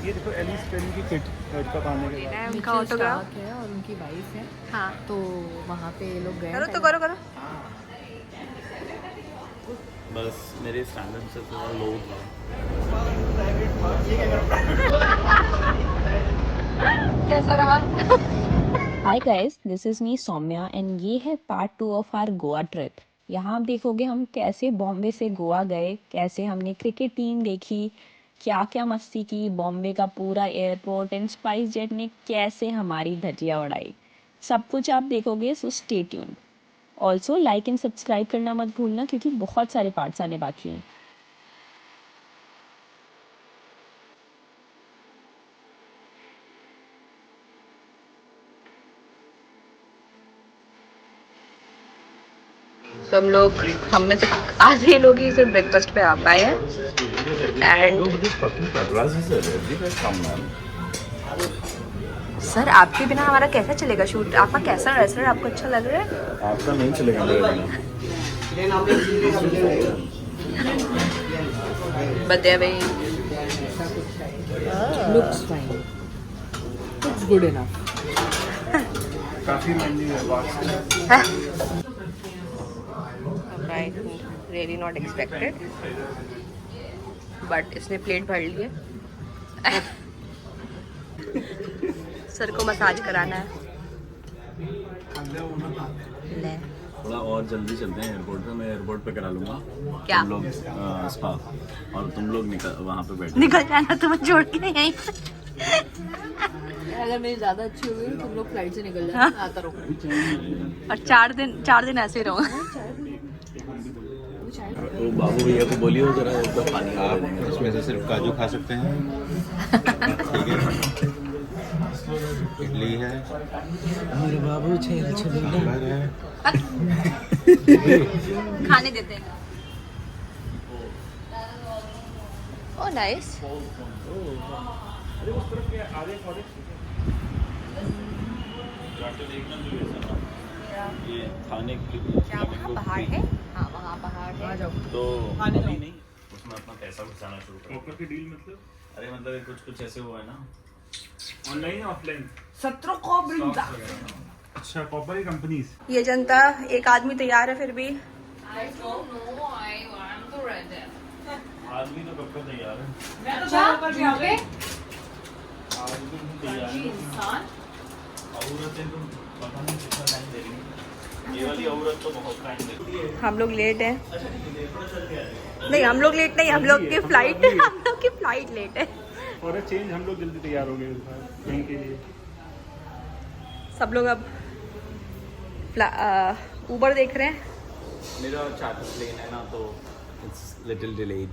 ये देखो Alice pen की किट का पाने के बाद उनका ऑटोग्राफ है और उनकी वाइफ है, हाँ तो वहाँ पे लोग गए। करो तो करो करो। बस मेरे स्टैंडर्ड से थोड़ा लो था। कैसा रहा? Hi guys, this is me Saumya and ये है part 2 of our Goa trip. यहाँ आप देखोगे हम कैसे बॉम्बे से गोवा गए, कैसे हमने क्रिकेट टीम देखी, क्या क्या मस्ती की, बॉम्बे का पूरा एयरपोर्ट एंड स्पाइस जेट ने कैसे हमारी धज्जियाँ उड़ाई। सब कुछ आप देखोगे, so stay tuned. Also like and subscribe करना मत भूलना क्योंकि बहुत सारे पार्ट्स आने बाकी हैं। सब लोग, हम में से आधे लोग ही सिर्फ ब्रेकफास्ट पे आ पाए हैं। एंड सर आपके बिना हमारा कैसा चलेगा शूट? आपका कैसा रेस्टोरेंट आपको अच्छा लग रहा है? आपका नहीं चलेगा मेरे बिना। बताया भाई। Looks fine, looks good enough. काफी महंगी है। Right, really not expected, but इसने प्लेट भर ली है। सर को मसाज कराना है। ले थोड़ा और जल्दी चलते हैं एयरपोर्ट पे, मैं एयरपोर्ट पे करा लूंगा। क्या? तुम लोग स्पा और तुम लोग निकल वहाँ पे बैठो। निकल जाना तुम्हें छोड़ के यहीं। अगर मेरी ज़्यादा अच्छी हो गई तुम लोग फ्लाइट से निकल जाओ, आता रहो। और 4 दिन ऐसे ही रहूँगा। तो बाबू भैया को बोलिए जरा एकदम पानी आप इसमें से सिर्फ काजू खा सकते हैं। ठीक है, इडली है मेरे बाबू, सांभर है। खाने देते हैं। ओ नाइस। ये खाने के क्या वहाँ पहाड़ है? हाँ वहाँ पहाड़ है। तो अभी नहीं, उसमें अपना पैसा घुसाना शुरू करो। ब्रोकर की डील मतलब? अरे मतलब ये कुछ ऐसे हुआ है ना, ऑनलाइन ऑफलाइन 17 को बृंदा। अच्छा, कॉपर कंपनीज। ये जनता, एक आदमी तैयार है फिर भी। आदमी तो कब का तैयार है। मैं आदमी तो तैयार है। इंसान औरतें तो पता नहीं कितना टाइम दे रही है। ये वाली औरत तो बहुत टाइम दे रही है। हम लोग लेट हैं। नहीं हम लोग लेट नहीं, हम लोग की फ्लाइट लेट है। और चेंज, हम लोग जल्दी तैयार हो गए ट्रेन के लिए। सब लोग अब ऊबर देख रहे हैं। मेरा चार्टर प्लेन है ना, तो it's little delayed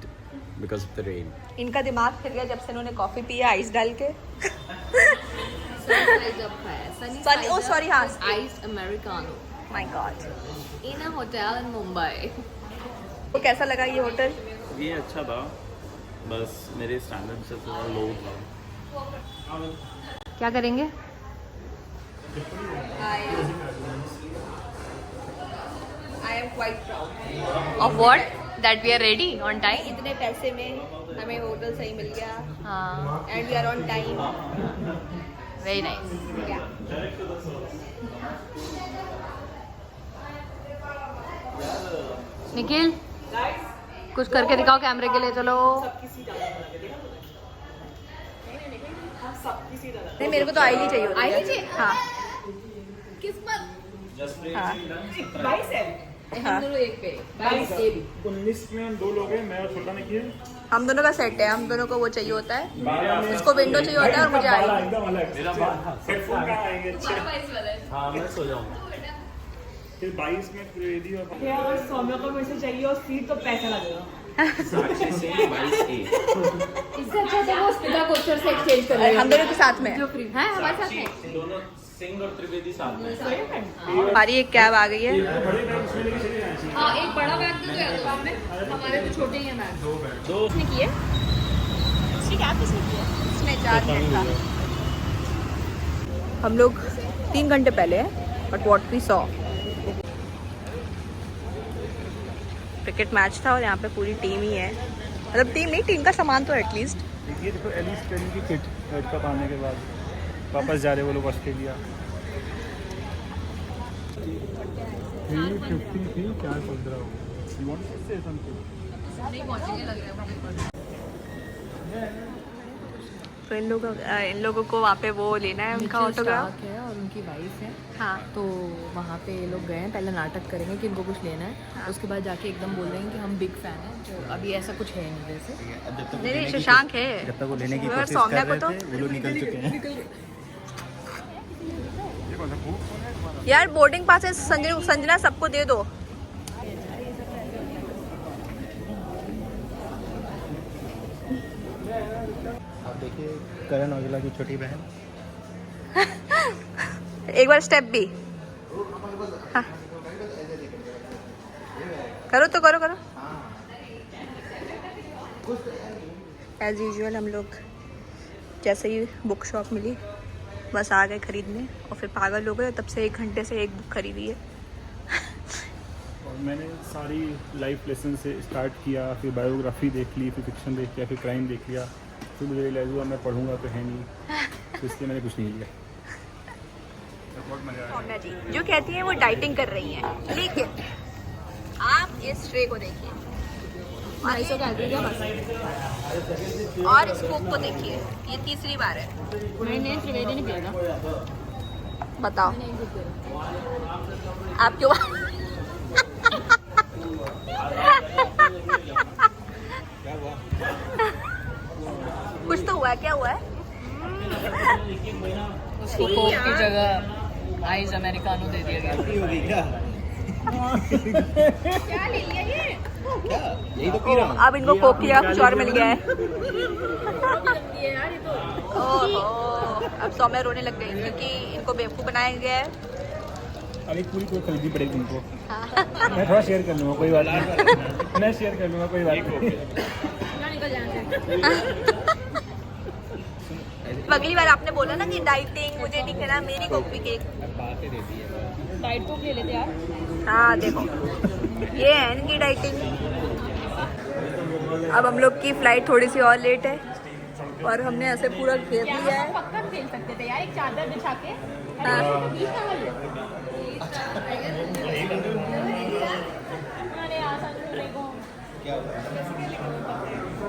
because of the rain. इनका दिमाग फिर गया जब से इन्होंने कॉफी पी है आइस डाल के। सनी, oh sorry, हाँ, ice americano my God. In a hotel in Mumbai. तो कैसा लगा ये होटल? ये अच्छा था, बस मेरे स्टैंडर्ड से थोड़ा लो था। क्या करेंगे? I am quite proud of what that we are ready on time. इतने पैसे में हमें होटल सही मिल गया। हाँ, and we are on time. Very nice. Yeah. Nikhil, कुछ करके दिखाओ कैमरे के लिए। चलो। नहीं मेरे को तो आई नहीं चाहिए होती है। आई नहीं चाहिए? हाँ। किस्मत। हाँ। 22 है। हम दोनों एक पे 19 में हम 2 लोग हैं, मैं और छोटा ने किए। हम दोनों का सेट है। हम दोनों को वो चाहिए होता है, उसको विंडो चाहिए होता है और मुझे आई। मेरा हेडफोन कहाँ आएंगे? हाँ, मैं सो जाऊँगा। फिर 22 में त्रिवेदी और सौम्या को मेरे से चाहिए और सीट तो पैसा लगेगा। साक्षी से 22A। इससे अच्छा तो वो स्पिता कोचर से एक्सचेंज कर लेंगे। हम दोनों के साथ में जो फ्री है हमारे साथ में। दोनों सिंह और त्रिवेदी साथ में। हमारी एक कैब आ गई है। हाँ एक बड़ा बैग दे दो यार हमें, हमारे तो छोटे ही हैं बैग। किसने की है? इसकी कैब किसने की है? इसने 4 मिनट का। हम लोग 3 घंटे पहले हैं, but what we saw, cricket match था और यहाँ पे पूरी टीम ही है। मतलब टीम नहीं, टीम का सामान तो एटलीस्ट ये देखो एलिस पेनी की किट वर्ल्ड कप आने के बाद वापस जा रहे वो लोग ऑस्ट्रेलिया। 350 थी 415 हो। You want to say something? तो इन लोगों को वहाँ पे वो लेना है उनका ऑटोग्राफ है और उनकी वाइफ है। हाँ तो वहाँ पे ये लोग गए हैं, पहले नाटक करेंगे कि इनको कुछ लेना है। उसके बाद जाके एकदम बोल देंगे कि हम बिग फैन हैं। तो अभी ऐसा कुछ है नहीं वैसे। नहीं शशांक है। जब तक वो लेने की और कोशिश सौम्या कर को रहे तो थे वो लोग निकल चुके हैं। यार बोर्डिंग पास संजना सबको दे दो। आप देखिए करण औजला की छोटी बहन। एक बार स्टेप भी हाँ। करो तो करो एज यूजुअल हम लोग जैसे ही बुक शॉप मिली बस आ गए खरीदने और फिर पागल हो गए। तब से 1 घंटे से एक बुक खरीदी है। और मैंने सारी लाइफ लेसन से स्टार्ट किया, फिर बायोग्राफी देख ली, फिर फिक्शन देख लिया, फिर क्राइम देख लिया। फिर मुझे रियलाइज हुआ मैं पढ़ूंगा तो है नहीं, तो इसलिए मैंने कुछ नहीं लिया। बहुत मजा आया। सौम्या जी जो कहती हैं वो डाइटिंग कर रही हैं, लेकिन आप इस ट्रे को देखिए और इस कोक को देखिए। ये तीसरी बार है। मैंने त्रिवेदी नहीं पिया था। बताओ आप क्यों कुछ तो हुआ है, क्या हुआ है? उसको कोक की जगह आइस अमेरिकानो दे दिया गया। क्या ले लिया ये? यही तो पी रहा हूँ। अब इनको कोक की जगह कुछ और मिल गया है। ओहो, अब सौम्या रोने लग गई क्योंकि इनको बेवकूफ़ बनाया गया है। अभी पूरी कोक खरीदनी पड़ेगी तुमको। मैं थोड़ा शेयर कर लूँगा, कोई बात नहीं। मैं शेयर कर लूँगा, कोई बात नहीं। अगली बार आपने बोला ना कि डाइटिंग मुझे नहीं खाना, मेरी कोक भी केक। डाइट कोक ले लेते यार। हाँ देखो ये है इनकी डाइटिंग। अब हम लोग की फ्लाइट थोड़ी सी और लेट है और हमने ऐसे पूरा घेर लिया है। पक्का खेल सकते थे यार, एक चादर बिछा के। हाँ।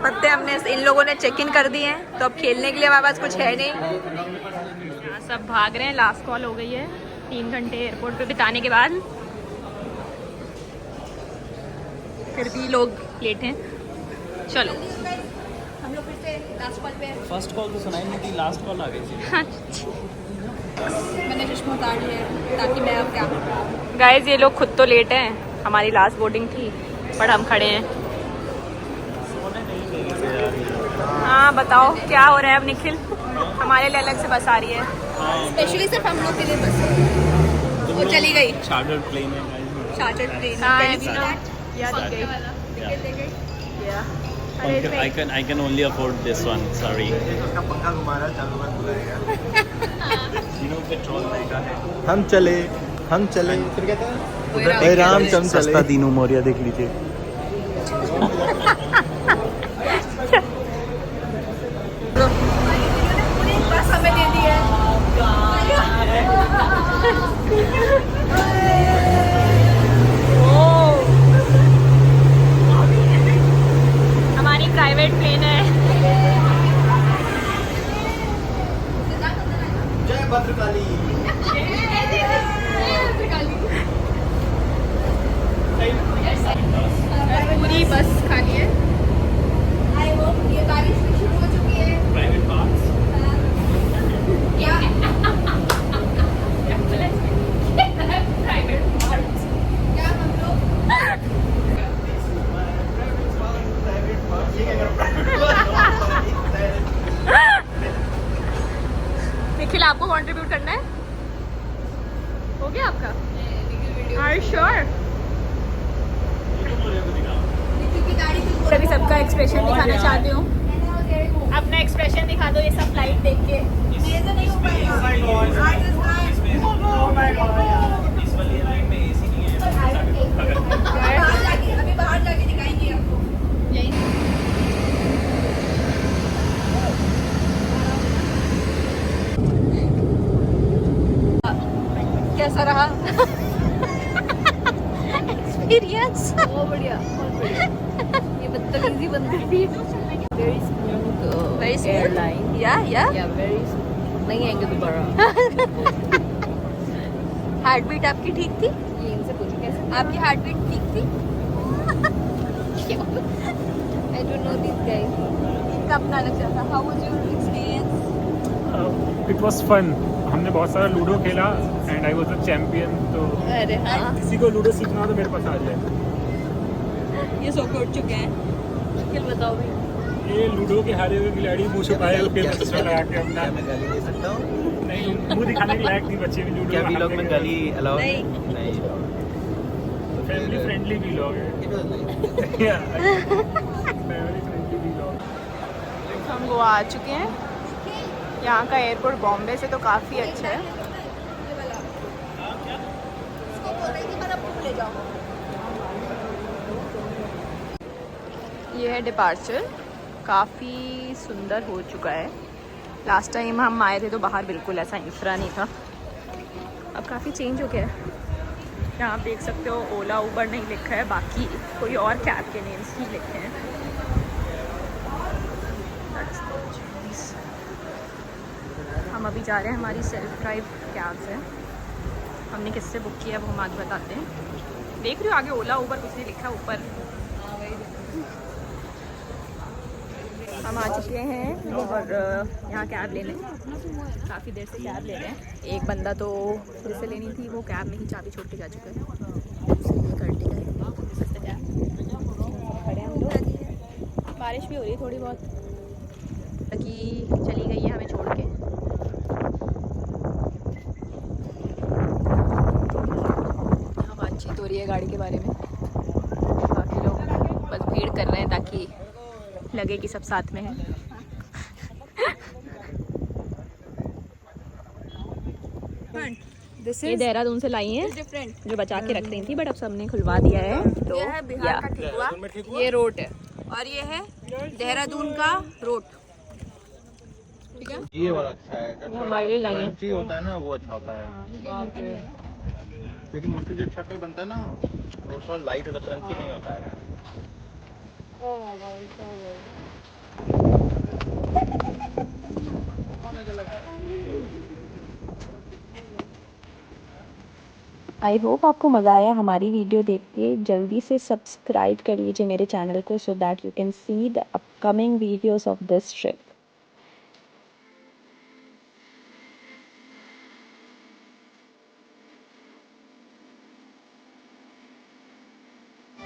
पत्ते हमने इन लोगों ने चेक इन कर दिए हैं, तो अब खेलने के लिए हमारे पास कुछ है नहीं। सब भाग रहे हैं, लास्ट कॉल हो गई है 3 घंटे एयरपोर्ट पे बिताने के बाद। फिर भी लोग लेट हैं। चलो हम लोग फिर से लास्ट कॉल पे हैं। फर्स्ट कॉल तो सुनाई नहीं थी, लास्ट कॉल आ गई थी। मैंने चश्मा उतार लिया है ताकि मैं अब क्या। गाइस ये लोग खुद तो लेट हैं, हमारी लास्ट बोर्डिंग थी बट हम खड़े हैं। हाँ बताओ क्या हो रहा है अब निखिल? हमारे लिए अलग से बस आ रही है, स्पेशली सिर्फ हम लोग के लिए बस है। वो चली गई चार्टर्ड प्लेन है। Chartered plane. I can only afford this one. Sorry. उसका पंखा घुमा रहा चालू में बुलाएगा। पेट्रोल महंगा है। हम चले फिर कहता है भाई रामचंद्र चले। सस्ता दीनू मौर्य देख लीजिए। बस हमें दे दी है। हमारी प्राइवेट प्लेन है। जय भद्रकाली। पूरी बस खाली है। आई होप ये बारिश भी शुरू हो चुकी है। Private parks. क्या हम लोग निखिल आपको कंट्रीब्यूट करना है? हो गया आपका? Are you sure? सभी सबका एक्सप्रेशन दिखाना चाहती हूँ। अपना एक्सप्रेशन दिखा दो ये सब फ्लाइट देख के। मेरे से नहीं हो पाएगा। अभी बाहर जाके दिखाएंगे आपको। यही कैसा रहा एक्सपीरियंस? बहुत बढ़िया, बहुत बढ़िया। ये बदतमीजी बंद कर दी। Very smooth airline. या वेरी स्मूथ। नहीं आएंगे दोबारा। हार्ट बीट आपकी ठीक थी? ये इनसे पूछो कैसे आपकी हार्ट बीट ठीक थी? I don't know these guys. इनका अपना अलग चलता। How was your experience? It was fun. हमने बहुत सारा लूडो खेला and I was the champion. तो अरे हाँ, किसी को लूडो सीखना हो तो मेरे पास आ जाए। ये सो के उठ चुके हैं। खेल बताओ भी। ये लूडो के हारे हुए खिलाड़ी मुँह छुपाए और फिर चश्मा लगा के अपना मैं गाली दे सकता हूँ? नहीं मुँह दिखाने के लायक नहीं बच्चे भी लूडो क्या वीलॉग में गाली अलाउड है? नहीं। नहीं। फैमिली फ्रेंडली वीलॉग है। It was nice. Family friendly vlog. हम गोवा आ चुके हैं। यहाँ का एयरपोर्ट बॉम्बे से तो काफ़ी अच्छा है। ये है डिपार्चर। काफ़ी सुंदर हो चुका है। लास्ट टाइम हम आए थे तो बाहर बिल्कुल ऐसा इंफ्रा नहीं था। अब काफ़ी चेंज हो गया है। यहाँ आप देख सकते हो ओला उबर नहीं लिखा है, बाकी कोई और कैब के नेम्स ही लिखे हैं। हम अभी जा रहे हैं, हमारी सेल्फ ड्राइव कैब है। हमने किससे बुक किया वो हम आज बताते हैं। देख रहे हो आगे ओला उबर कुछ नहीं लिखा है ऊपर। हम आ चुके हैं और यहाँ कैब लेने काफ़ी देर से कैब ले रहे हैं। एक बंदा तो जिसे लेनी थी वो कैब में ही चाबी छोड़ के जा चुका है। खड़े हैं हम लोग। बारिश भी हो रही है थोड़ी बहुत, बाकी चली गई है हमें छोड़ के। यहाँ बातचीत हो रही है गाड़ी के बारे में। बाकी लोग बस भीड़ कर रहे हैं ताकि लगे कि सब साथ में है। ये देहरादून से लाई हैं जो बचा के रख रही थी, बट अब सबने खुलवा दिया है। तो ये है बिहार का ठेकुआ, ये रोट है और ये है देहरादून का रोट। ठीक है, ये वाला अच्छा है। क्रंची होता है ना वो अच्छा होता है। लेकिन मुझसे जो अच्छा कोई बनता है ना वो थोड़ा लाइट होता है, क्रंची नहीं होता है। आई होप आपको मज़ा आया हमारी वीडियो देख के। जल्दी से सब्सक्राइब कर लीजिए मेरे चैनल को, so that you can see the upcoming videos of this trip.